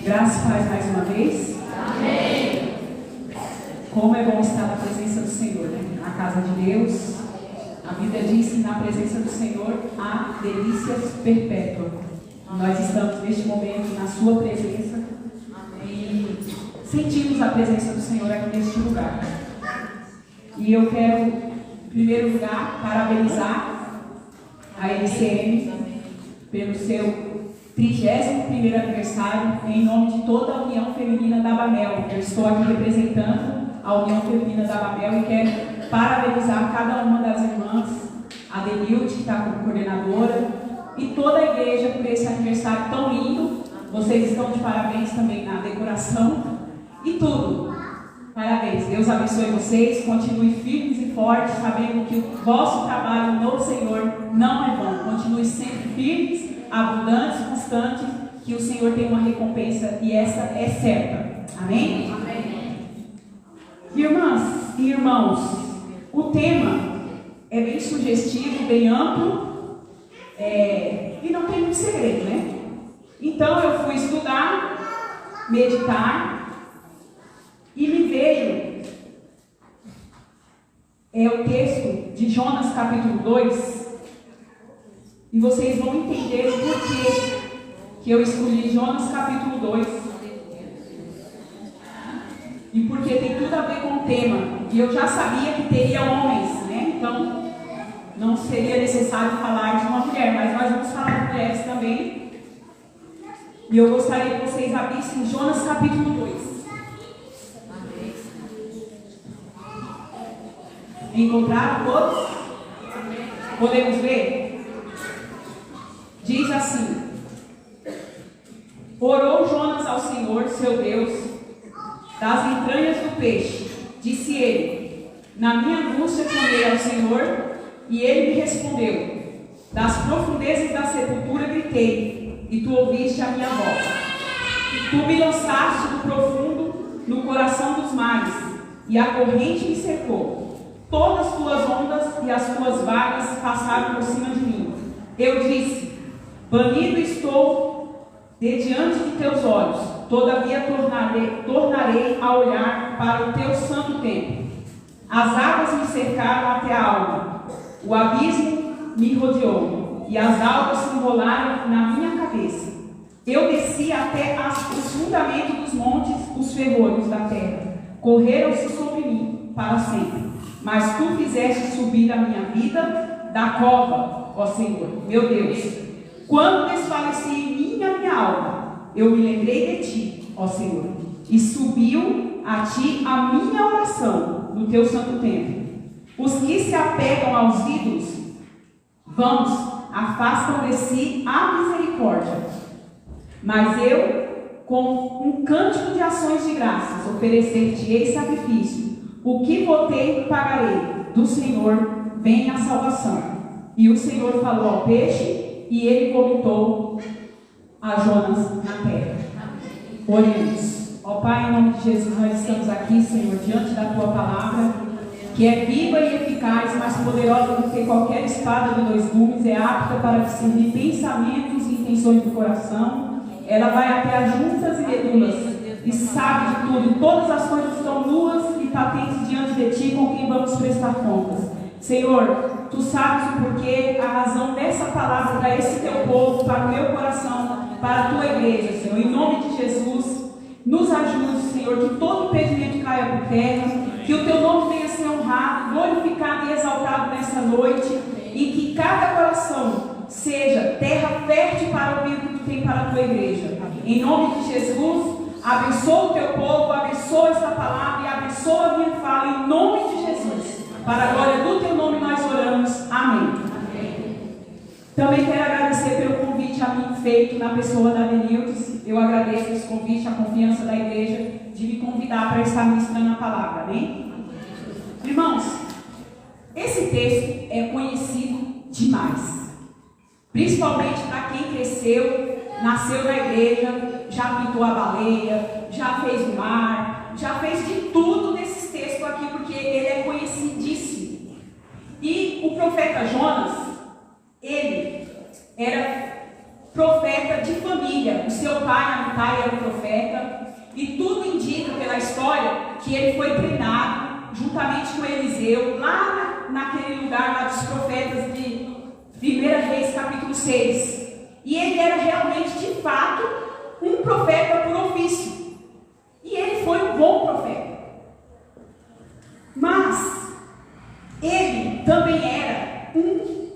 Graças e paz mais uma vez. Amém. Como é bom estar na presença do Senhor, né? Na casa de Deus. A Bíblia diz que na presença do Senhor há delícias perpétuas. Nós estamos neste momento na sua presença e sentimos a presença do Senhor aqui neste lugar. E eu quero, em primeiro lugar, parabenizar a LCM pelo seu 31º aniversário, em nome de toda a União Feminina da Babel. Eu estou aqui representando a União Feminina da Babel e quero parabenizar cada uma das irmãs, a Denilde, que está como coordenadora, e toda a igreja por esse aniversário tão lindo. Vocês estão de parabéns também na decoração e tudo. Parabéns, Deus abençoe vocês, continue firmes e fortes, sabendo que o vosso trabalho no Senhor não é vão. Continue sempre firmes, abundantes, constantes, que o Senhor tem uma recompensa e essa é certa. Amém? Amém. Irmãs e irmãos, o tema é bem sugestivo, bem amplo, e não tem muito segredo, né? Então eu fui estudar, meditar, e me veio o texto de Jonas capítulo 2, e vocês vão entender o porquê que eu escolhi Jonas capítulo 2, e porque tem tudo a ver com o tema, e eu já sabia que teria homens, né? Então não seria necessário falar de uma mulher, mas nós vamos falar de mulheres também, e eu gostaria que vocês abrissem Jonas capítulo 2. Encontraram todos? Podemos ver? Diz assim: orou Jonas ao Senhor, seu Deus, das entranhas do peixe. Disse ele: na minha angústia clamei ao Senhor, e ele me respondeu. Das profundezas da sepultura gritei, e tu ouviste a minha voz. Tu me lançaste do profundo no coração dos mares, e a corrente me cercou. Todas as tuas ondas e as tuas vagas passaram por cima de mim. Eu disse: banido estou de diante de teus olhos, todavia tornarei a olhar para o teu santo templo. As águas me cercaram até a alma, o abismo me rodeou, e as águas se enrolaram na minha cabeça. Eu desci até os fundamentos dos montes, os ferrolhos da terra correram-se sobre mim para sempre. Mas tu fizeste subir a minha vida da cova, ó Senhor, meu Deus. Quando desfaleci em mim a minha alma, eu me lembrei de ti, ó Senhor, e subiu a ti a minha oração no teu santo templo. Os que se apegam aos ídolos, vãos, afastam de si a misericórdia. Mas eu, com um cântico de ações de graças, oferecer-te-ei sacrifício. O que votei pagarei, do Senhor vem a salvação. E o Senhor falou ao peixe, e ele vomitou a Jonas na terra. Oremos. Ó Pai, em nome de Jesus, nós estamos aqui, Senhor, diante da Tua palavra, que é viva e eficaz, mais poderosa do que qualquer espada de dois gumes, é apta para discernir pensamentos e intenções do coração. Ela vai até as juntas e medulas, e sabe de tudo, e todas as coisas estão nuas e patentes diante de ti, com quem vamos prestar contas. Senhor, tu sabes o porquê, a razão dessa palavra para esse teu povo, para o meu coração, para a tua igreja, Senhor. Em nome de Jesus, nos ajude, Senhor, que todo impedimento caia por terra, que o teu nome venha a ser honrado, glorificado e exaltado nessa noite, e que cada coração seja terra fértil para ouvir o que tu tem para a tua igreja. Em nome de Jesus, abençoa o teu povo, abençoa esta palavra e abençoa a minha fala, em nome de Jesus. Para a glória do teu nome nós oramos. Amém. Amém. Também quero agradecer pelo convite a mim feito na pessoa da Denildes. Eu agradeço esse convite, a confiança da igreja de me convidar para estar ministrando a palavra. Amém? Irmãos, esse texto é conhecido demais. Principalmente para quem cresceu, nasceu na igreja, já pintou a baleia, já fez o mar, já fez de tudo nesses textos aqui, porque ele é conhecidíssimo. E o profeta Jonas, ele era profeta de família. O seu pai pai, Amitai, era um profeta, e tudo indica pela história que ele foi treinado juntamente com Eliseu, lá naquele lugar lá dos profetas de 1 Reis, capítulo 6. E ele era realmente, de fato, um profeta por ofício. E ele foi um bom profeta. Mas ele também era um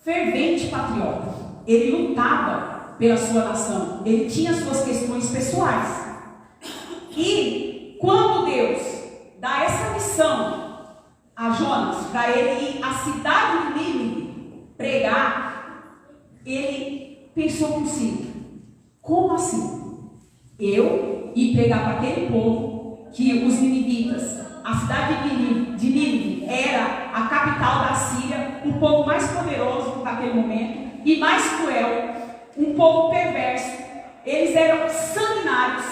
fervente patriota. Ele lutava pela sua nação. Ele tinha suas questões pessoais. E quando Deus dá essa missão a Jonas, para ele ir à cidade de Nínive pregar, ele pensou consigo: como assim? Eu ir pregar para aquele povo que os ninivitas, a cidade de Nínive era a capital da Síria, um povo mais poderoso naquele momento e mais cruel, um povo perverso. Eles eram sanguinários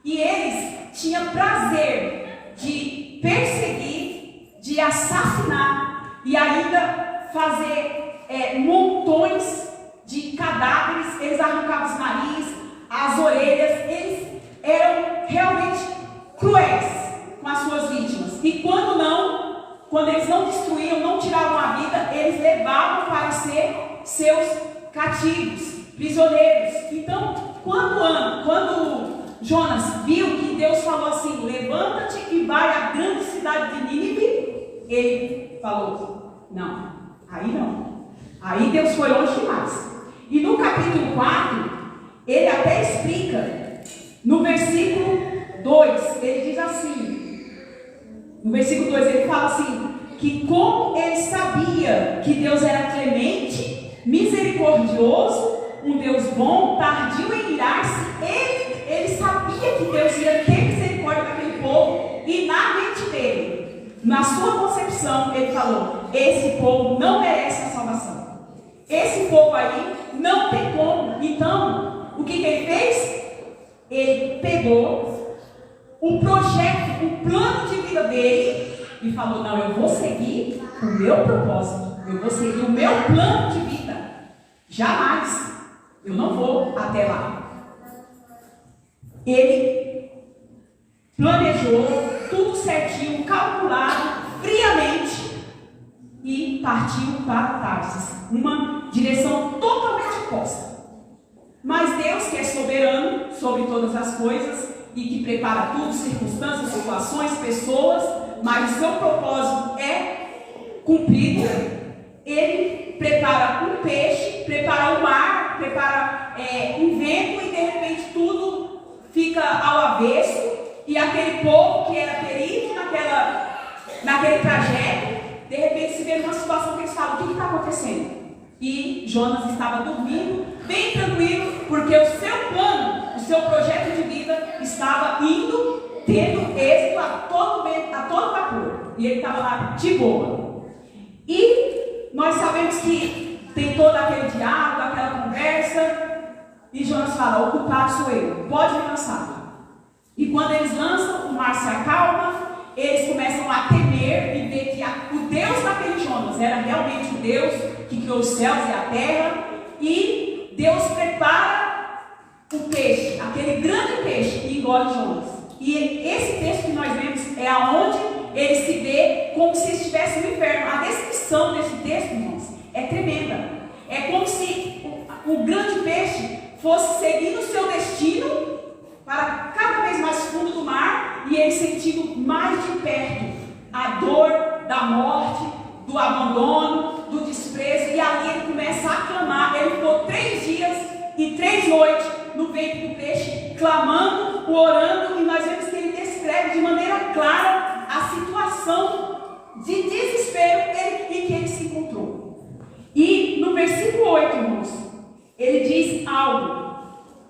e eles tinham prazer de perseguir, de assassinar e ainda fazer montões de cadáveres. Eles arrancavam os narizes, as orelhas. Eles eram realmente cruéis com as suas vítimas. E quando eles não destruíam, não tiravam a vida, eles levavam para ser seus cativos, prisioneiros. Então, quando Jonas viu que Deus falou assim: levanta-te e vai à grande cidade de Nínive, ele falou: não, aí não. Aí Deus foi longe demais. E no capítulo 4, ele até explica, no versículo 2, ele diz assim, no versículo 2 ele fala assim, que como ele sabia que Deus era clemente, misericordioso, um Deus bom, tardio em irar-se, ele sabia que Deus ia ter misericórdia daquele povo, e na mente dele, na sua concepção, ele falou: esse povo não merece a salvação. Esse povo aí não tem como. Então, o que ele fez? Ele pegou o projeto, o plano de vida dele e falou: não, eu vou seguir o meu propósito, eu vou seguir o meu plano de vida. Jamais, eu não vou até lá. Ele planejou tudo certinho, calculado, friamente, e partiu para Tarsis, uma direção totalmente oposta. Mas Deus, que é soberano sobre todas as coisas e que prepara tudo, circunstâncias, situações, pessoas, mas o seu propósito é cumprido. Ele prepara um peixe, prepara o mar, prepara um vento, e de repente tudo fica ao avesso, e aquele povo que era perito naquele trajeto, de repente se vê numa situação que eles falam: o que está acontecendo? E Jonas estava dormindo, bem tranquilo, porque o seu plano, o seu projeto de vida estava indo, tendo êxito a todo vapor. E ele estava lá de boa. E nós sabemos que tem todo aquele diálogo, aquela conversa, e Jonas fala: o culpado sou eu, pode me lançar. E quando eles lançam, o mar se acalma. Eles começam a temer e ver que o Deus daquele Jonas era realmente o Deus que criou os céus e a terra. E Deus prepara o peixe, aquele grande peixe, e engole Jonas. E esse texto que nós vemos é aonde ele se vê como se estivesse no inferno. A descrição desse texto, irmãos, é tremenda. É como se o grande peixe fosse seguindo o seu destino para cada vez mais fundo do mar, e ele sentindo mais de perto a dor da morte, do abandono, do desprezo, e ali ele começa a clamar. Ele ficou 3 dias e 3 noites no ventre do peixe, clamando, orando, e nós vemos que ele descreve de maneira clara a situação de desespero em que ele se encontrou. E no versículo 8, irmãos, ele diz algo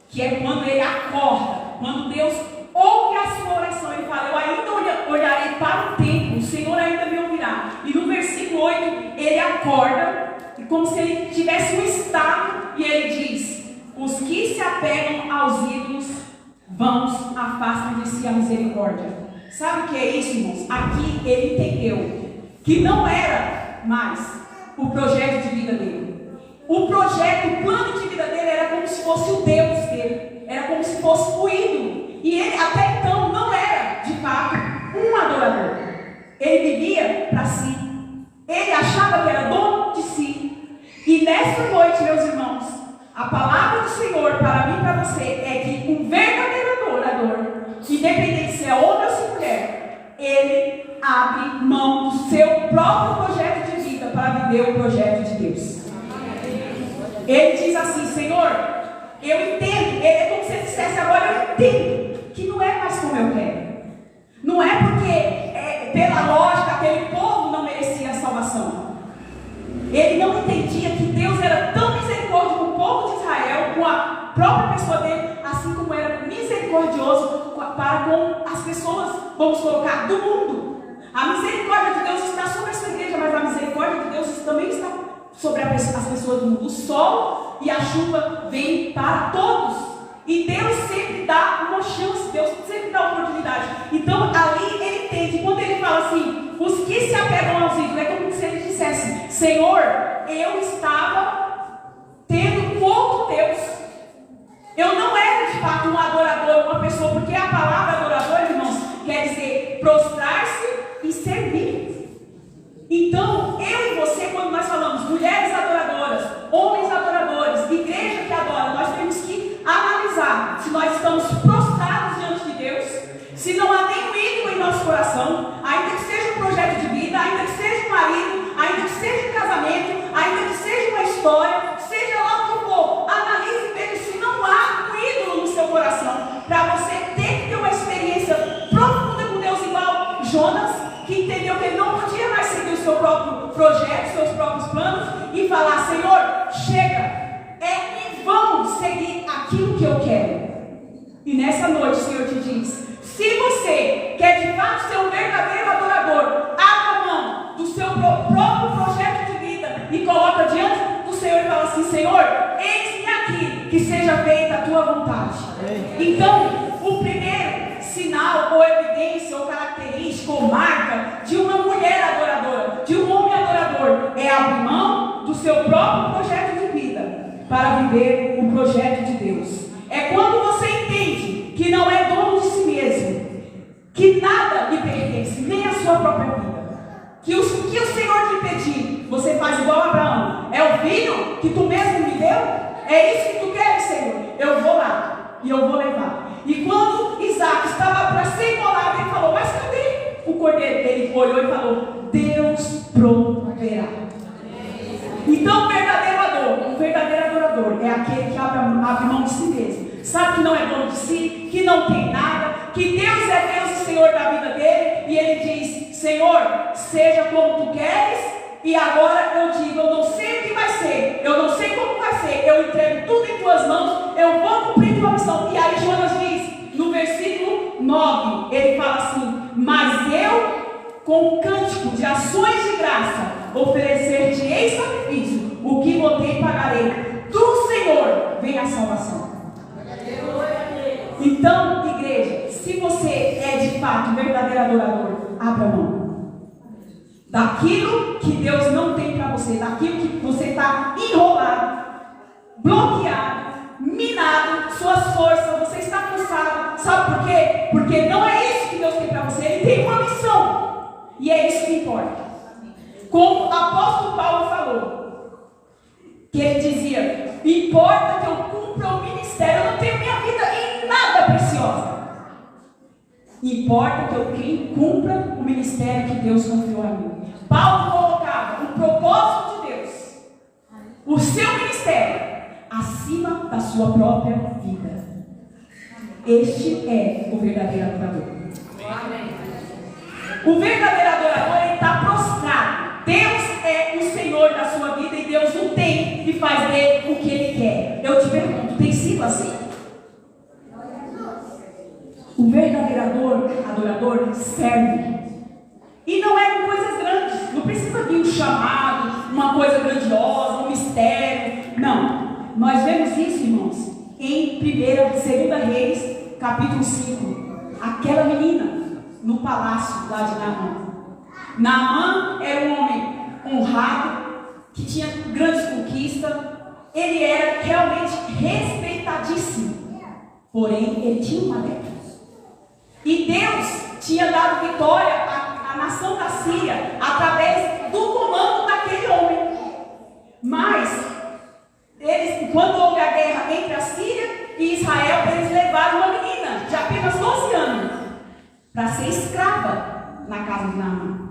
que é quando ele acorda, quando Deus ouve a sua oração. Ele fala: eu ainda olharei para o templo, o Senhor ainda me ouvirá. E no versículo 8, ele acorda, como se ele tivesse um estado, e ele diz: os que se apegam aos ídolos, vãos, afastam de si a misericórdia. Sabe o que é isso, irmãos? Aqui ele entendeu que não era mais o projeto de vida dele. O projeto, o plano de vida dele era como se fosse o Deus dele. Era como se fosse o ídolo. E ele até então não era, de fato, um adorador. Ele vivia para si. Ele achava que era dono de si. E nessa noite, meus irmãos, a palavra do Senhor para mim e para você é que um verdadeiro adorador, independente se é homem ou se é mulher, ele abre mão do seu próprio projeto de vida para viver o projeto de Deus. Ele diz assim: Senhor, eu entendo. É como se ele dissesse agora: eu entendo que não é mais como eu quero. Não é porque, pela lógica, aquele povo não merecia a salvação. Ele não entendia que Deus era tão misericordioso com o povo de Israel, com a própria pessoa dele, assim como era misericordioso para com as pessoas, vamos colocar, do mundo. A misericórdia de Deus está sobre essa igreja, mas a misericórdia de Deus também está sobre as pessoas do mundo. O sol e a chuva vêm para todos. E Deus sempre dá uma chance, Deus sempre dá oportunidade. Então ali ele entende, quando ele fala assim, os que se apegam aos ídolos, é como se ele dissesse: Senhor, eu estava tendo um outro Deus. Eu não era de fato um adorador, uma pessoa, porque a palavra adorador, irmãos, quer dizer prostrar-se e servir. Então, eu e você, quando nós falamos mulheres adoradoras, homens adoradores, igreja que adora, nós temos que analisar se nós estamos prostrados diante de Deus, se não há nenhum ídolo em nosso coração, ainda que seja um projeto de vida, ainda que seja um marido, ainda que seja um casamento, ainda que seja uma história, seja lá o que for, analise e veja se não há um ídolo no seu coração, para você ter que ter uma experiência profunda com Deus, igual Jonas, que entendeu que ele não podia mais seguir o seu próprio projeto, seus próprios planos, e falar: Senhor, chega, é em vão seguir aquilo que eu quero. E nessa noite o Senhor te diz: se você quer de fato ser um verdadeiro adorador, abra mão do seu próprio projeto de vida e coloca diante do Senhor e fala assim: Senhor, eis-me aqui, que seja feita a tua vontade. Então, o primeiro sinal, ou evidência, ou característica, ou marca de uma mulher adoradora, de um homem adorador, é abrir mão do seu próprio projeto de vida para viver o projeto de Deus. É quando você entende que não é dono de si mesmo, que nada lhe pertence, nem a sua própria vida, que o Senhor te pedir, você faz igual a Abraão: é o filho que tu mesmo me deu? É isso que tu queres, Senhor? Eu vou lá e eu vou levar. E quando Isaac estava para ser imolado, ele falou: mas cadê o cordeiro? Ele olhou e falou: Deus proverá. Então, o verdadeiro adorador é aquele que abre mão de si mesmo, sabe que não é dono de si, que não tem nada, que Deus é Deus e Senhor da vida dele, e ele diz: Senhor, seja como tu queres, e agora eu digo: eu não sei o que vai ser, eu não sei como vai ser, eu entrego tudo em tuas mãos, eu vou cumprir tua missão. E aí Jonas diz, no versículo 9, ele fala assim: mas eu, com cântico de ações de graça, oferecer-te-ei sacrifício, o que votei pagarei, do Senhor vem a salvação. Então, igreja, se você é de fato verdadeiro adorador, abra mão daquilo que Deus não tem para você, daquilo que você está enrolado, bloqueado, minado, suas forças, você está cansado. Sabe por quê? Porque não é isso que Deus tem para você. Ele tem uma missão, e é isso que importa. Como o apóstolo Paulo falou, que ele dizia: importa que eu cumpra o ministério. Eu não tenho minha vida em nada preciosa. Importa que eu cumpra o ministério que Deus confiou a mim. Paulo colocava o propósito de Deus, o seu ministério, acima da sua própria vida. Este é o verdadeiro adorador. O verdadeiro adorador, ele está prostrado. Deus é o Senhor da sua vida e Deus não tem e faz dele o que ele quer. Eu te pergunto, tem sido assim? O verdadeiro adorador serve. E não é com coisas grandes. Não precisa vir um chamado, uma coisa grandiosa, um mistério. Não. Nós vemos isso, irmãos, em 2 Reis, capítulo 5. Aquela menina no palácio lá de Naamã. Naamã era um homem honrado, que tinha grandes conquistas, ele era realmente respeitadíssimo. Porém, ele tinha uma lepra. E Deus tinha dado vitória à nação da Síria através do comando daquele homem. Mas, quando houve a guerra entre a Síria e Israel, eles levaram uma menina de apenas 12 anos para ser escrava na casa de Naamã.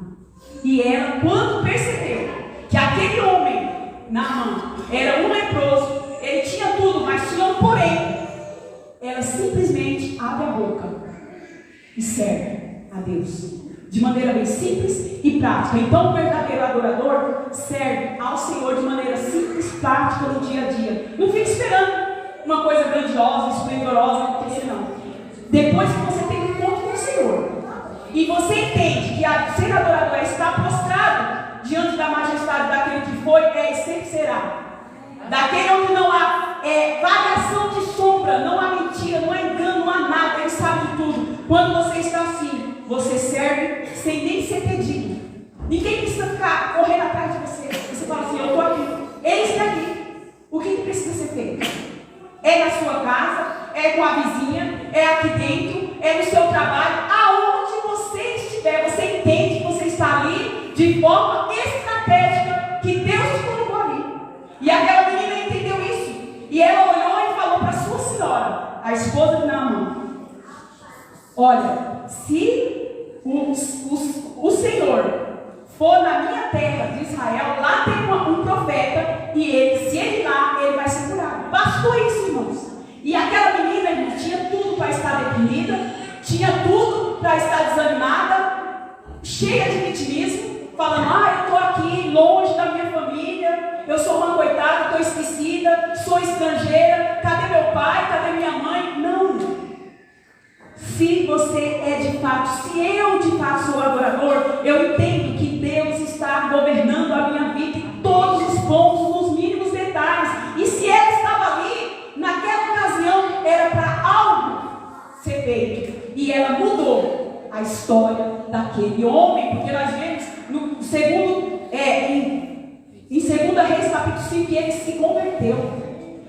E ela, quando percebeu que aquele homem, Naamã, era um leproso, ele tinha tudo, mas tinha um porém, ela simplesmente abre a boca e serve a Deus de maneira bem simples e prática. Então o verdadeiro adorador serve ao Senhor de maneira simples, prática no dia a dia. Não fica esperando uma coisa grandiosa, esplendorosa acontecer, não. Depois que você tem um encontro com o Senhor e você entende que ser adorador é estar prostrado diante da majestade daquele que foi, é e sempre será. Daquele onde não há variação de sombra, não há mentira, não há engano, não há nada, ele sabe de tudo. Quando você está assim, você serve sem nem ser pedido. Ninguém precisa ficar correndo atrás de você. Você fala assim, eu estou aqui, ele está aqui. O que precisa ser feito? É na sua casa, é com a vizinha, é aqui dentro, é no seu trabalho, aonde você estiver, você entende que você está ali de forma estratégica, que Deus te colocou ali. E aquela menina entendeu isso. E ela olhou e falou para sua senhora, a esposa de Naamã: olha, se o Senhor for na minha terra de Israel, lá tem um profeta, e se ele ir lá, ele vai ser curado. Bastou isso, irmãos. E aquela menina, irmãos, tinha tudo para estar deprimida, tinha tudo para estar desanimada, cheia de vitimismo, falando: eu estou aqui longe da minha família, eu sou uma coitada, estou esquecida, sou estrangeira, cadê meu pai, cadê minha mãe? Não. Se você é de fato, se eu de fato sou adorador, eu entendo que Deus está governando a minha vida em todos os pontos, nos mínimos detalhes. E se ela estava ali, naquela ocasião, era para algo ser feito. E ela mudou a história daquele homem, porque nós vemos no segundo, em 2 Reis capítulo 5, que ele se converteu.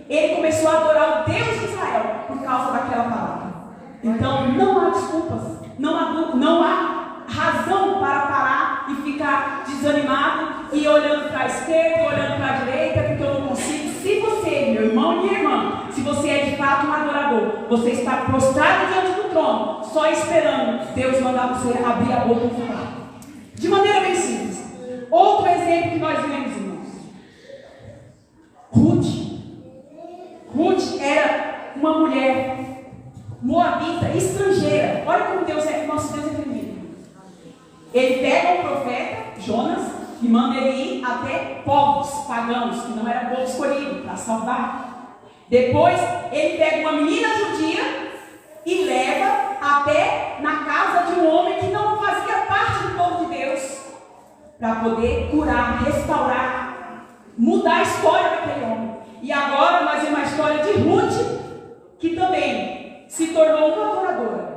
Ele começou a adorar o Deus de Israel por causa daquela palavra. Então não há desculpas, não há razão para parar e ficar desanimado e olhando para a esquerda, olhando para a direita, porque eu não consigo. Se você, meu irmão e minha irmã, se você é de fato um adorador, você está prostrado diante do trono, só esperando Deus mandar você abrir a boca e falar. De maneira bem simples. Outro exemplo que nós vemos, irmãos. Ruth era uma mulher moabita, estrangeira. Olha como nosso Deus é tremendo. Ele pega o profeta Jonas e manda ele ir até povos pagãos, que não era povo escolhido, para salvar. Depois ele pega uma menina judia e leva até na casa de um homem que não fazia parte do povo de Deus, para poder curar, restaurar, mudar a história daquele homem. E agora nós vemos a história de Ruth, que também se tornou uma adoradora.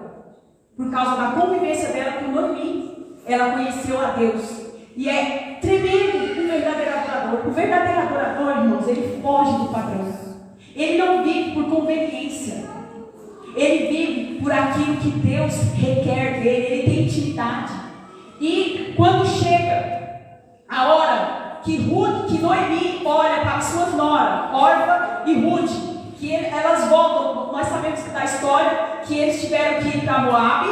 Por causa da convivência dela com Noemi, ela conheceu a Deus. E é tremendo o verdadeiro adorador. O verdadeiro adorador, irmãos, ele foge do padrão. Ele não vive por conveniência. Ele vive por aquilo que Deus requer dele. Ele tem intimidade. E quando chega a hora que Noemi olha para as suas noras, Orfa e Ruth, que elas voltam, nós sabemos da história, que eles tiveram que ir para Moabe,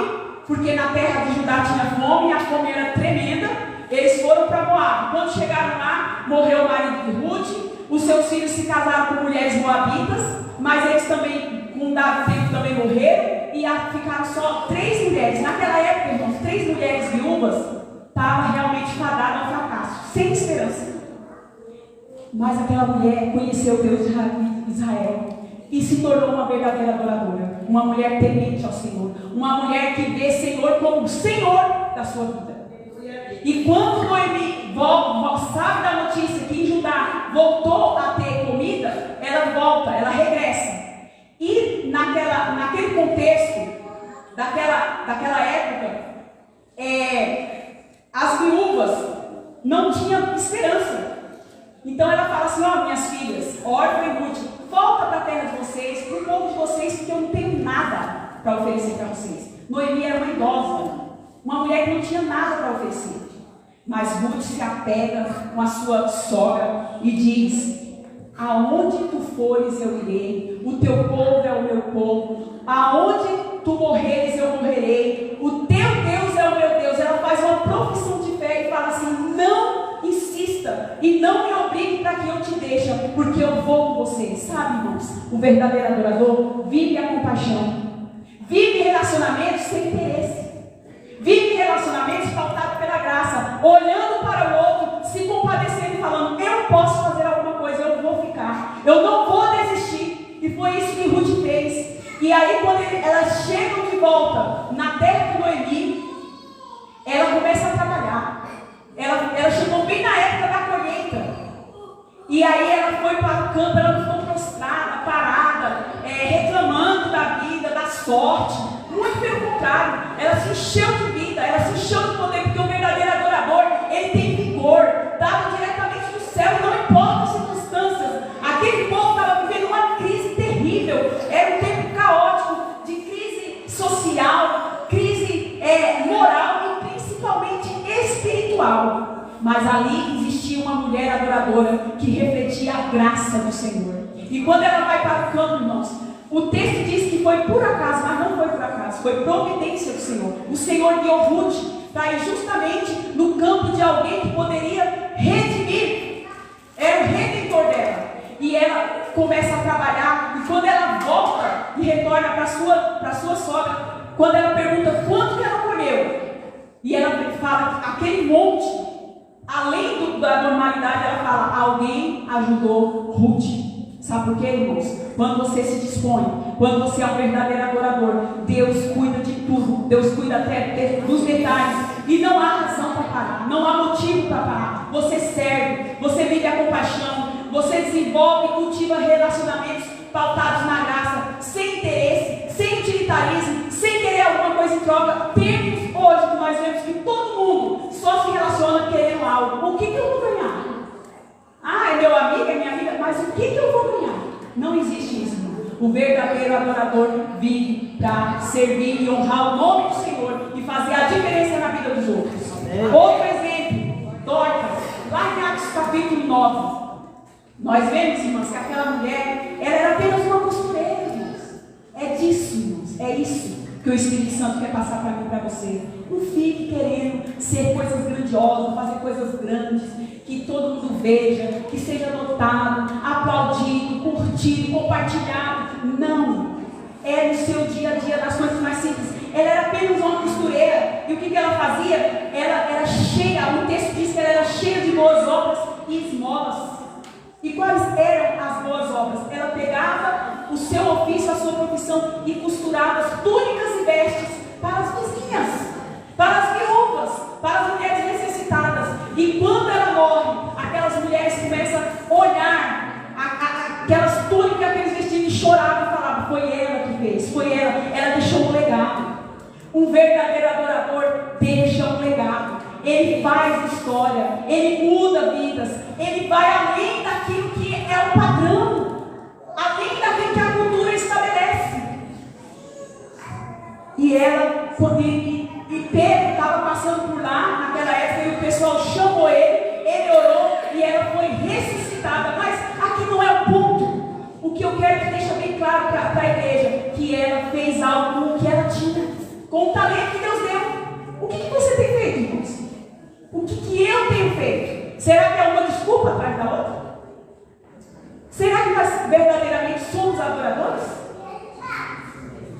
porque na terra de Judá tinha fome, e a fome era tremenda. Eles foram para Moabe. Quando chegaram lá, morreu o marido de Ruth, os seus filhos se casaram com mulheres moabitas, mas eles também, com um dado tempo, também morreram, e ficaram só 3 mulheres. Naquela época, irmãos, 3 mulheres viúvas estavam realmente fadadas ao fracasso, sem esperança. Mas aquela mulher conheceu o Deus de Israel e se tornou uma verdadeira adoradora, uma mulher temente ao Senhor, uma mulher que vê Senhor como o Senhor da sua vida. E quando Noemi sabe da notícia que em Judá voltou a ter comida, ela volta, ela regressa. E naquele contexto, daquela época, as viúvas não tinham esperança. Então ela fala assim: minhas filhas, Orfa e Ruth, volta para a terra de vocês, para o povo de vocês, porque eu não tenho nada para oferecer para vocês. Noemi era uma idosa, uma mulher que não tinha nada para oferecer. Mas Ruth se apega com a sua sogra e diz: aonde tu fores eu irei, o teu povo é o meu povo, aonde tu morreres eu morrerei, o teu Deus é o meu Deus. Ela faz uma profissão de fé e fala assim: não insista e não me obrigue para que eu te deixe, porque eu vou com você. Sabe, irmãos, o verdadeiro adorador vive a compaixão, vive relacionamentos sem interesse, vive relacionamentos pautados pela graça, olhando para o outro, se compadecendo e falando: eu posso fazer alguma coisa, eu vou ficar, eu não vou desistir. E foi isso que Ruth fez. E aí, quando elas chegam de volta na terra de Noemi, ela começa a trabalhar. Ela chegou bem na época da colheita. E aí ela foi para o campo, ela não ficou prostrada, parada, reclamando da vida, da sorte. Muito pelo contrário, ela se encheu de vida, ela se encheu de poder, porque o verdadeiro adorador, ele tem vigor, dado diretamente do céu, não importa as circunstâncias. Aquele povo estava vivendo uma crise terrível, era um tempo caótico, de crise social, crise moral e principalmente espiritual. Mas ali existia uma mulher adoradora que refletia a graça do Senhor. E quando ela vai para o campo, irmãos, o texto diz que foi por acaso, mas não foi por acaso, foi providência do Senhor. O Senhor guiou Ruth para ir justamente no campo de alguém que poderia redimir, era o redentor dela. E ela começa a trabalhar, e quando ela volta e retorna para sua sogra, quando ela pergunta quanto que ela colheu, e ela fala que aquele monte, além da normalidade, ela fala: alguém ajudou Ruth. Sabe por quê, irmãos? Quando você se dispõe, quando você é um verdadeiro adorador, Deus cuida de tudo, Deus cuida até dos detalhes, e não há razão para parar, não há motivo para parar. Você serve, você vive a compaixão, você desenvolve e cultiva relacionamentos pautados na graça, sem interesse, sem utilitarismo, sem querer alguma coisa em troca. Tempos hoje que nós vemos que todo mundo só se relaciona querendo algo. O que eu vou ganhar? Ah, é meu amigo, é minha amiga, mas o que eu vou ganhar? Não existe isso, irmão. O verdadeiro adorador vive para servir e honrar o nome do Senhor e fazer a diferença na vida dos outros. Amém. Outro exemplo, Dorcas, lá em Atos capítulo 9. Nós vemos, irmãos, que aquela mulher, ela era apenas uma costureira, irmãos. É disso, irmãos, é isso que o Espírito Santo quer passar para mim e para você. Não fique querendo ser coisas grandiosas, fazer coisas grandes, que todo mundo veja, que seja notado, aplaudido, curtido, compartilhado. Não. É no seu dia a dia, das coisas mais simples. Ela era apenas uma costureira. E o que ela fazia? Ela era cheia, o texto diz que ela era cheia de boas obras e esmolas. E quais eram as boas obras? Ela pegava o seu ofício, a sua profissão, e costurava as túnicas e vestes para as vizinhas, para as viúvas, para as mulheres necessitadas. E quando ela morre, aquelas mulheres começam a olhar aquelas túnicas, aqueles vestidos, e choravam e falavam: foi ela que fez, foi ela deixou um legado. Um verdadeiro adorador deixa um legado. Ele faz história, ele muda vidas, ele vai além daquilo que é o padrão, além daquilo que a cultura estabelece. E ela, e Pedro estava passando por lá naquela época, e o pessoal chamou ele orou e ela foi ressuscitada. Mas aqui não é o ponto. O que eu quero que deixe bem claro para a igreja, que ela fez algo com o que ela tinha, com o talento que Deus deu. O que você tem feito, irmãos? O que eu tenho feito? Será que é uma desculpa atrás da outra? Será que nós verdadeiramente somos adoradores?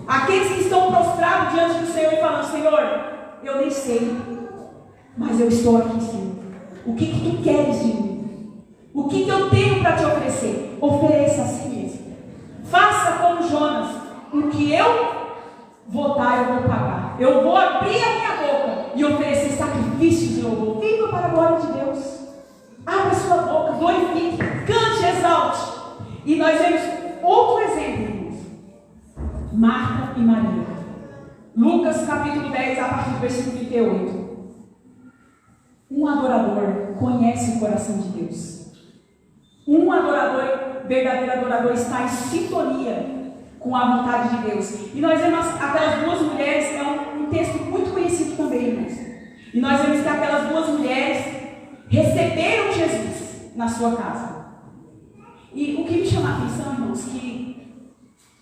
Aqueles que estão prostrados diante do Senhor e falando: Senhor, eu nem sei, mas eu estou aqui, Senhor. O que tu queres de mim? O que eu tenho para te oferecer? Ofereça a si mesmo. Faça como Jonas: o que eu vou dar, eu vou pagar. Eu vou abrir a minha boca e oferecer sacrifícios de louvor. Viva para a glória de Deus. Abra sua boca, glorifique, cante, exalte. E nós vemos outro exemplo, irmãos. Marta e Maria. Lucas capítulo 10, a partir do versículo 38. Um adorador conhece o coração de Deus. Um adorador verdadeiro adorador está em sintonia com a vontade de Deus. E nós vemos aquelas duas mulheres, é um texto muito conhecido também, irmãos. E nós vemos que aquelas duas mulheres receberam Jesus na sua casa. E o que me chama a atenção, irmãos, que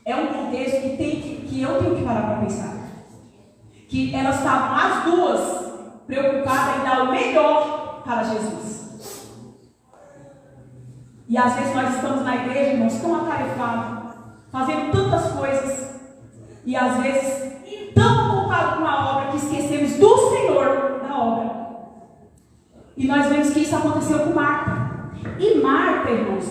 é um contexto que eu tenho que parar para pensar. Que elas estavam as duas preocupadas em dar o melhor para Jesus. E às vezes nós estamos na igreja, irmãos, tão atarefados, fazendo tantas coisas, e às vezes tão ocupados com a obra que esquecemos do Senhor da obra. E nós vemos que isso aconteceu com Marta. E Marta, irmãos,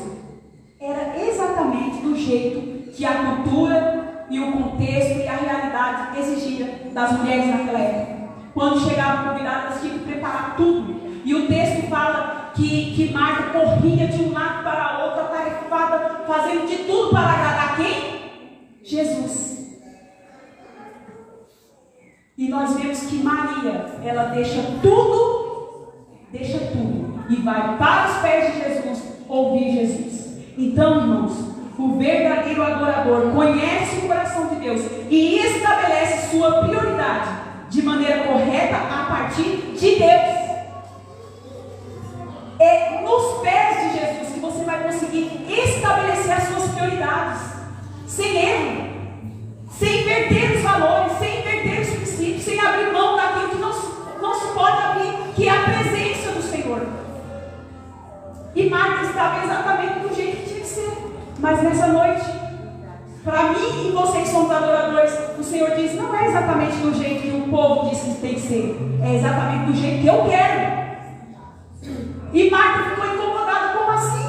era exatamente do jeito que a cultura e o contexto e a realidade exigia das mulheres naquela época. Quando chegavam convidadas, elas tinham que preparar tudo. E o texto fala que Marta corria de um lado para o outro, atarefada, fazendo de tudo para agradar quem? Jesus. E nós vemos que Maria, ela deixa tudo, e vai para os pés de Jesus, ouvir Jesus. Então, irmãos, o verdadeiro adorador conhece o coração de Deus e estabelece sua prioridade de maneira correta a partir de Deus. É nos pés de Jesus que você vai conseguir estabelecer as suas prioridades, sem erro, sem inverter os valores, sem inverter os princípios, sem abrir mão daquilo que não se pode abrir, que é a presença do Senhor. E Marta estava exatamente do jeito que tinha que ser. Mas nessa noite, para mim e você que somos adoradores, o Senhor diz, não é exatamente do jeito que o povo diz que tem que ser, é exatamente do jeito que eu quero. E Marta ficou incomodada, como assim?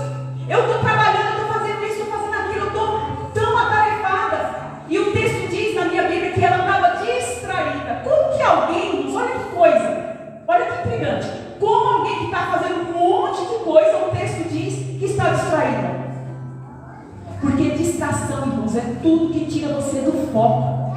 Eu estou trabalhando, eu estou fazendo isso, estou fazendo aquilo, eu estou tão atarefada. E o texto diz na minha Bíblia que ela estava distraída. Como que alguém, olha que coisa, olha que intrigante, como alguém que está fazendo um monte de coisa, o texto diz que está distraída. Porque distração, irmãos, é tudo que tira você do foco,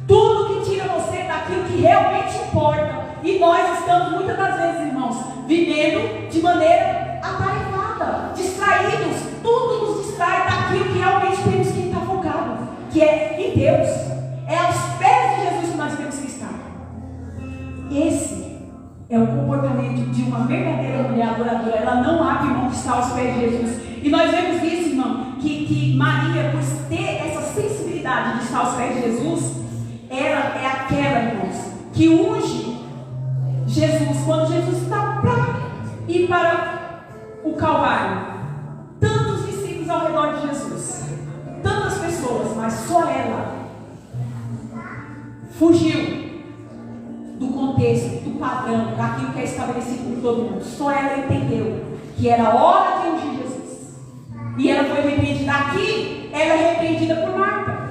tudo que tira você daquilo que realmente importa. E nós estamos muitas das vezes, irmãos, vivendo de maneira atarefada, distraídos. Tudo nos distrai daquilo que realmente temos que estar focado, que é em Deus. É aos pés de Jesus que nós temos que estar. Esse é o comportamento de uma verdadeira mulher adoradora. Ela não abre mão de estar aos pés de Jesus. E nós vemos isso, irmão, que Maria, por ter essa sensibilidade de estar aos pés de Jesus, ela é aquela, irmãos, que unge Jesus. Quando Jesus está para ir para o Calvário, tantos discípulos ao redor de Jesus, tantas pessoas, mas só ela fugiu do contexto, do padrão, daquilo que é estabelecido por todo mundo. Só ela entendeu que era hora de ungir Jesus. E ela foi repreendida. Aqui, ela é repreendida por Marta.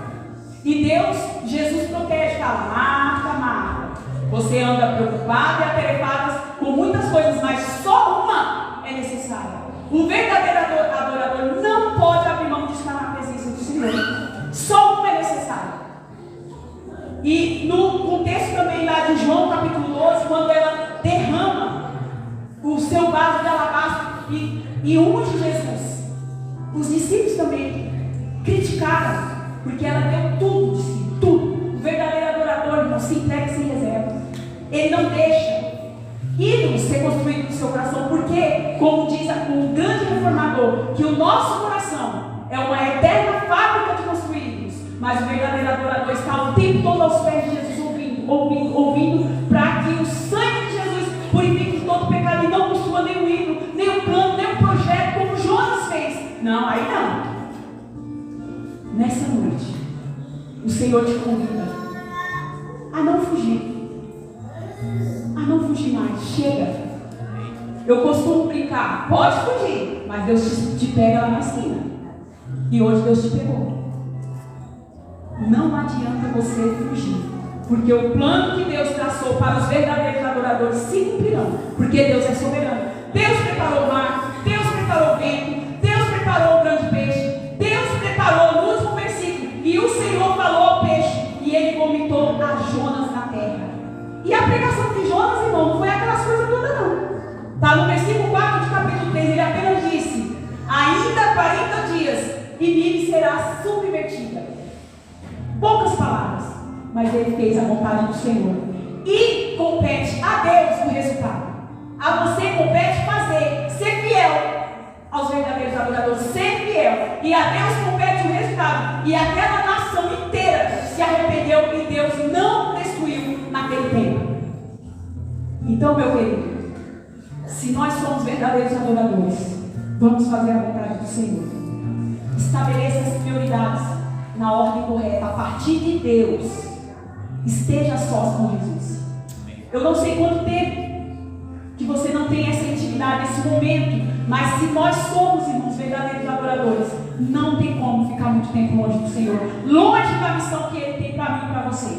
E Deus, Jesus protege, fala, Marta, Marta, você anda preocupada e atarefada com muitas coisas, mas só uma é necessária. O verdadeiro adorador não pode abrir mão de estar na presença do Senhor. Só uma é necessária. E no contexto também lá de João capítulo 12, quando ela derrama o seu vaso de alabastro e unge Jesus, os discípulos também criticaram, porque ela deu tudo de si, tudo. O verdadeiro adorador não se entrega sem reserva. Ele não deixa ídolos ser construído no seu coração, porque, como diz o grande reformador, que o nosso coração é uma eterna fábrica de construir ídolos, mas o verdadeiro adorador está o tempo todo aos pés de Jesus, ouvindo, para que o sangue de Jesus purifique de todo pecado e não construa nenhum ídolo, nenhum plano, nenhum projeto, como Jonas fez. Não, aí não. Nessa noite, o Senhor te convida a não fugir. A não fugir mais. Chega. Eu costumo brincar. Pode fugir, mas Deus te pega lá na esquina. E hoje Deus te pegou. Não adianta você fugir, porque o plano que Deus traçou para os verdadeiros adoradores se cumprirão, porque Deus é soberano. Deus preparou o mar, Deus preparou o vento, Deus preparou o grande peixe, Deus preparou no último versículo, e o Senhor falou ao peixe, e ele vomitou a Jonas na terra. E a pregação de Jonas, irmão, não foi aquelas coisas todas não. Está no versículo 4 de capítulo 3, ele apenas disse, Ainda 40 dias e Nínive será subvertida. Poucas palavras, mas ele fez a vontade do Senhor. E compete a Deus o resultado. A você compete fazer, ser fiel aos verdadeiros adoradores, ser fiel. E a Deus compete o resultado. E aquela nação inteira se arrependeu e Deus não destruiu naquele tempo. Então, meu querido, se nós somos verdadeiros adoradores, vamos fazer a vontade do Senhor. Estabeleça as prioridades na ordem correta, a partir de Deus. Esteja sós com Jesus. Eu não sei quanto tempo que você não tem essa intimidade nesse momento, mas se nós somos, irmãos, verdadeiros adoradores, não tem como ficar muito tempo longe do Senhor, longe da missão que Ele tem para mim e para você.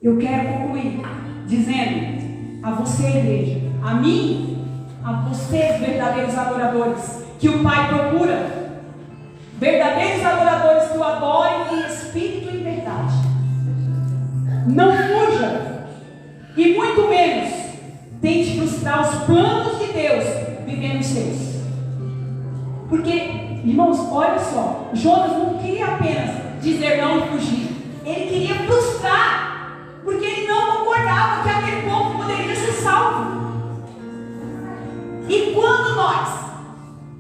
Eu quero concluir dizendo a você, igreja, a mim, a vocês, verdadeiros adoradores, que o Pai procura verdadeiros adoradores que o adorem em espírito e em verdade. Não fuja e muito menos tente frustrar os planos de Deus vivendo os seus. Porque, irmãos, olha só, Jonas não queria apenas dizer não e fugir. Ele queria frustrar, porque ele não concordava que aquele povo poderia ser salvo. E quando nós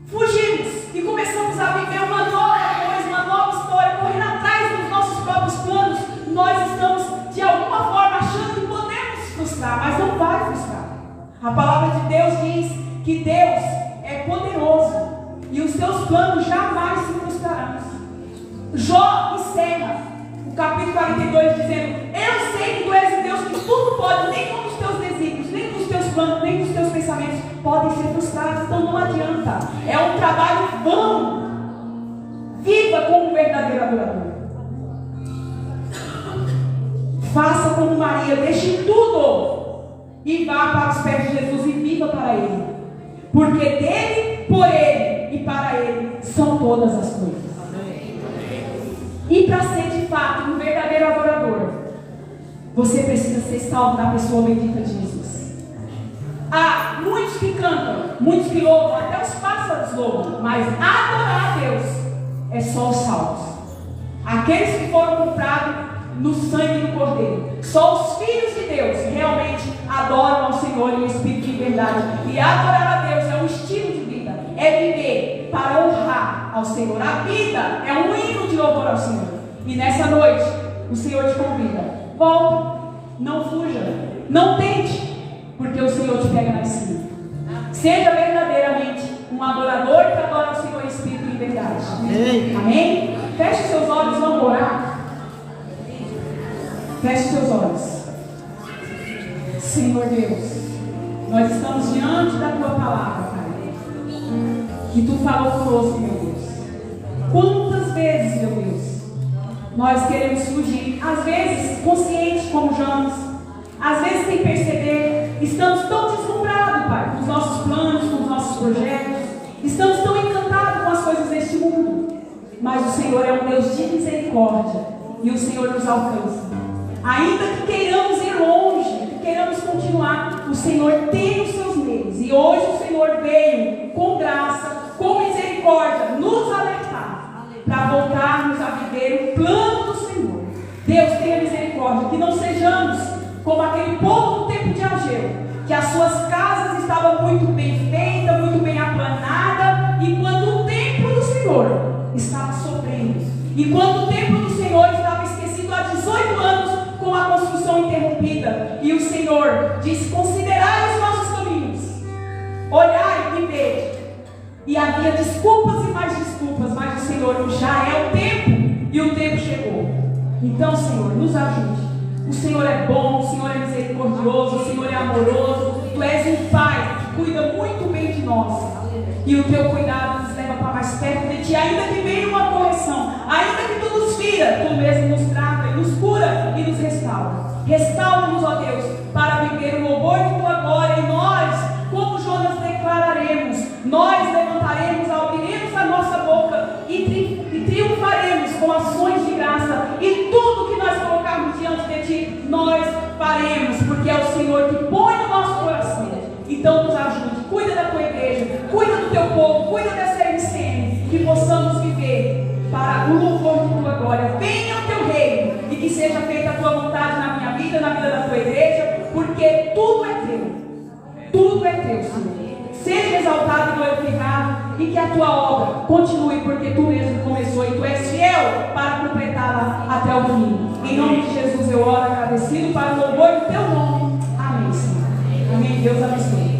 fugimos e começamos a viver uma nova coisa, uma nova história, correndo atrás dos nossos próprios planos, nós estamos de alguma forma achando que podemos frustrar, mas não vai frustrar. A palavra de Deus diz que Deus é poderoso e os seus planos jamais se frustrarão. Jó encerra o capítulo 42 dizendo: eu sei que tu és o Deus que tudo pode, nem com os teus desígnios, nem com os teus planos, nem com os teus pensamentos podem ser frustrados, então não adianta. É um trabalho vão. Viva como um verdadeiro adorador. Faça como Maria, deixe tudo e vá para os pés de Jesus e viva para Ele. Porque dele, por Ele e para Ele são todas as coisas. E para ser de fato um verdadeiro adorador, você precisa ser salvo na pessoa bendita de Jesus. Há muitos que cantam, muitos que louvam, até os pássaros louvam, mas adorar a Deus é só os salvos. Aqueles que foram comprados no sangue do Cordeiro. Só os filhos de Deus realmente adoram ao Senhor em espírito e em verdade. E adorar a Deus é um estilo de vida, é viver para honrar ao Senhor. A vida é um hino de louvor ao Senhor. E nessa noite o Senhor te convida: volte, não fuja, não tente, porque o Senhor te pega na esquina. Seja verdadeiramente um adorador que adora o Senhor em espírito e em verdade. Amém? Feche seus olhos, vamos orar. Feche seus olhos. Senhor Deus, nós estamos diante da Tua palavra, Pai, que Tu falou conosco, meu Deus. Quantas vezes, meu Deus, nós queremos fugir, às vezes conscientes como Jonas, às vezes sem perceber, estamos tão deslumbrados, Pai, com os nossos planos, com os nossos projetos, estamos tão encantados com as coisas deste mundo, mas o Senhor é um Deus de misericórdia e o Senhor nos alcança. Ainda que queiramos ir longe, que queiramos continuar, o Senhor tem os seus meios. E hoje o Senhor veio com graça, com misericórdia, nos alertar para voltarmos a viver o plano do Senhor. Deus tenha misericórdia, que não sejamos como aquele povo do tempo de Ageu, que as suas casas estavam muito bem feitas, muito bem aplanadas, enquanto o templo do Senhor estava sofrendo, enquanto o templo do Senhor estava esquecido há 18 anos, com a construção interrompida. E o Senhor disse: considerai os nossos caminhos, olhai e vede. E havia desculpas e mais desculpas, mas o Senhor, já é o tempo, e o tempo chegou. Então, Senhor, nos ajude. O Senhor é bom, o Senhor é misericordioso, o Senhor é amoroso. Tu és um Pai que cuida muito bem de nós, e o teu cuidado nos leva para mais perto de ti. Ainda que venha uma correção, ainda que tu nos fira, tu mesmo nos trata e nos cura e nos restaura. Restaura-nos, ó Deus, para viver o louvor de tua glória. E nós, como Jonas, declararemos, nós levantaremos, abriremos a nossa boca e triunfaremos com ações de graça. E tudo que nós colocarmos diante de ti, nós faremos, porque é o Senhor que põe no nosso coração. Então nos ajude, cuida da tua igreja, cuida do teu povo, cuida dessa MCM, que possamos viver para o louvor de tua glória. Venha o teu reino e que seja feita a tua vontade na minha vida, na vida da tua igreja, porque tudo é teu. Tudo é teu, Senhor. Seja exaltado e glorificado e que a tua obra continue, porque tu mesmo começou e tu és fiel para completá-la até o fim. Em nome de Jesus eu oro agradecido para o louvor do teu nome. Amém, Senhor. Amém. Deus abençoe.